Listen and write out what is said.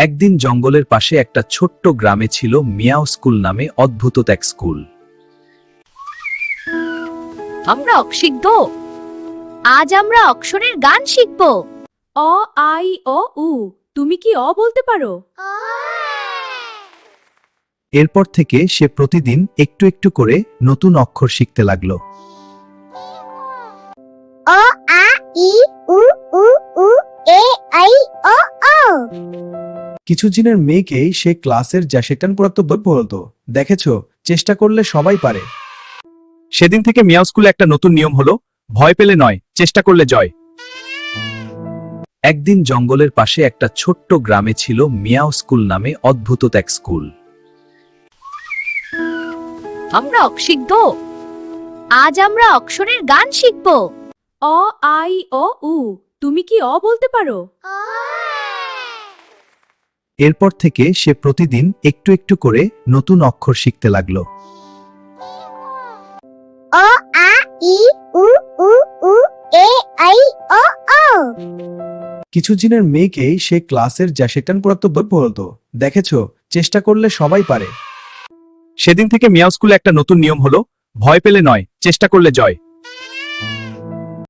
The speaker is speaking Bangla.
একদিন জঙ্গলের পাশে একটা ছোট্ট গ্রামে ছিল মিয়াও স্কুল নামে অদ্ভুত এক স্কুল। আমরা অশিক্ষিত। আজ আমরা অক্ষরের গান শিখব। অ আই অ উ। তুমি কি অ বলতে পারো? এরপর থেকে সে প্রতিদিন একটু একটু করে নতুন অক্ষর শিখতে লাগলো। অ আ ই উ উ উ এ আই ও ও। কিছুদিনের মেয়েকেই সে ক্লাসের যা সেটান পড়াতে বলতো, দেখেছো, চেষ্টা করলে সবাই পারে। সেদিন থেকে মিয়াও স্কুলে একটা নতুন নিয়ম হলো, ভয় পেলে নয়, চেষ্টা করলে জয়। একদিন জঙ্গলের পাশে একটা ছোট্ট গ্রামে ছিল মিয়াও স্কুল নামে অদ্ভুত এক স্কুল। আমরা অশিক্ষিত। আজ আমরা অক্ষরের গান শিখব। অ আই অ উ। তুমি কি অ বলতে পারো? এরপর থেকে সে প্রতিদিন একটু একটু করে নতুন অক্ষর শিখতে লাগলো। অ আ ই উ উ উ এ আই ও ও। কিছুদিনের মেয়েকেই সে ক্লাসের যা সেটান পড়াতে বলতো, দেখেছো, চেষ্টা করলে সবাই পারে। সেদিন থেকে মিয়াও স্কুলে একটা নতুন নিয়ম হলো, ভয় পেলে নয়, চেষ্টা করলে জয়।